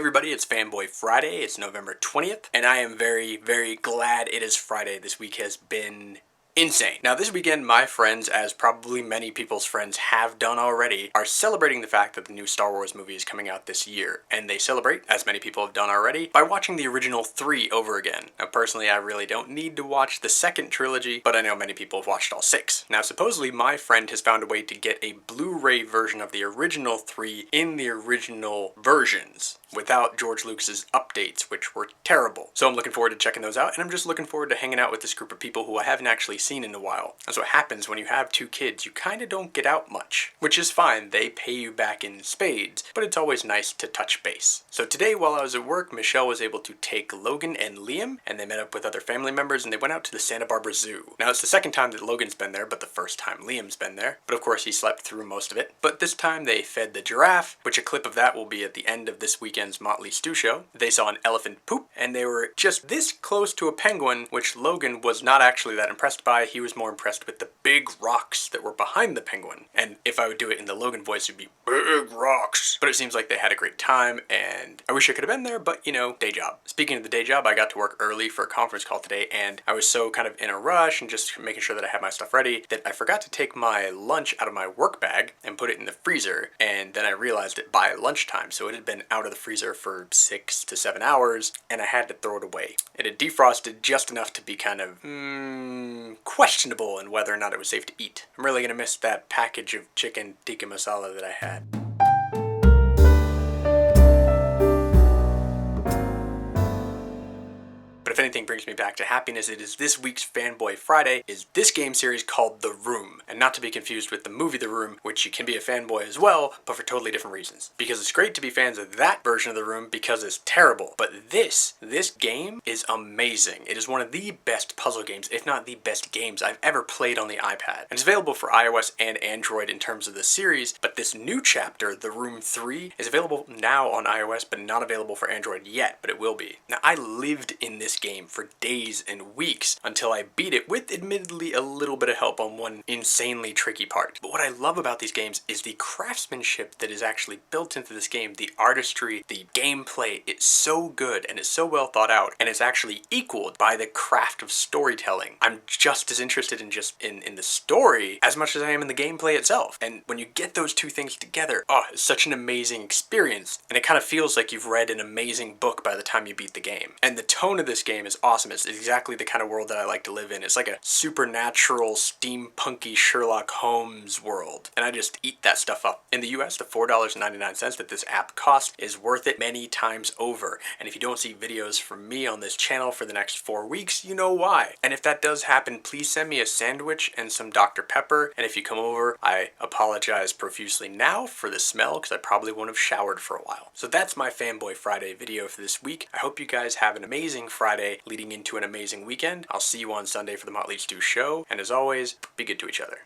everybody, it's Fanboy Friday. It's November 20th, and I am very, very glad it is Friday. This week has been insane. Now this weekend, my friends, as probably many people's friends have done already, are celebrating the fact that the new Star Wars movie is coming out this year. And they celebrate, as many people have done already, by watching the original 3 over again. Now personally, I really don't need to watch the second trilogy, but I know many people have watched all 6. Now supposedly, my friend has found a way to get a Blu-ray version of the original 3 in the original versions, without George Lucas's updates, which were terrible. So I'm looking forward to checking those out, and I'm just looking forward to hanging out with this group of people who I haven't actually seen in a while. That's what happens when you have 2 kids. You kinda don't get out much, which is fine. They pay you back in spades, but it's always nice to touch base. So today, while I was at work, Michelle was able to take Logan and Liam, and they met up with other family members, and they went out to the Santa Barbara Zoo. Now, it's the second time that Logan's been there, but the first time Liam's been there. But of course, he slept through most of it. But this time, they fed the giraffe, which a clip of that will be at the end of this weekend's Motley Stew show. They saw an elephant poop, and they were just this close to a penguin, which Logan was not actually that impressed by. He was more impressed with the big rocks that were behind the penguin. And if I would do it in the Logan voice, it'd be big rocks. But it seems like they had a great time, and I wish I could have been there, but you know, day job. Speaking of the day job, I got to work early for a conference call today, and I was so kind of in a rush and just making sure that I had my stuff ready that I forgot to take my lunch out of my work bag and put it in the freezer, and then I realized it by lunchtime, so it had been out of the freezer for 6 to 7 hours, and I had to throw it away. It had defrosted just enough to be kind of, questionable in whether or not it was safe to eat. I'm really gonna miss that package of chicken tikka masala that I had. If anything brings me back to happiness, it is this week's Fanboy Friday is this game series called The Room, and not to be confused with the movie The Room, which you can be a fanboy as well, but for totally different reasons. Because it's great to be fans of that version of The Room because it's terrible, but this game is amazing. It is one of the best puzzle games, if not the best games I've ever played on the iPad. And it's available for iOS and Android in terms of the series, but this new chapter, The Room 3, is available now on iOS, but not available for Android yet, but it will be. Now, I lived in this game for days and weeks until I beat it with admittedly a little bit of help on one insanely tricky part. But what I love about these games is the craftsmanship that is actually built into this game, the artistry, the gameplay. It's so good and it's so well thought out, and it's actually equaled by the craft of storytelling. I'm just as interested in the story as much as I am in the gameplay itself. And when you get those two things together, oh, it's such an amazing experience, and it kind of feels like you've read an amazing book by the time you beat the game. And the tone of this game is awesome. It's exactly the kind of world that I like to live in. It's like a supernatural, steampunky Sherlock Holmes world, and I just eat that stuff up. In the US, the $4.99 that this app costs is worth it many times over. And if you don't see videos from me on this channel for the next 4 weeks, you know why. And if that does happen, please send me a sandwich and some Dr. Pepper. And if you come over, I apologize profusely now for the smell, because I probably won't have showered for a while. So that's my Fanboy Friday video for this week. I hope you guys have an amazing Friday leading into an amazing weekend. I'll see you on Sunday for the Motley Stew show, and as always, be good to each other.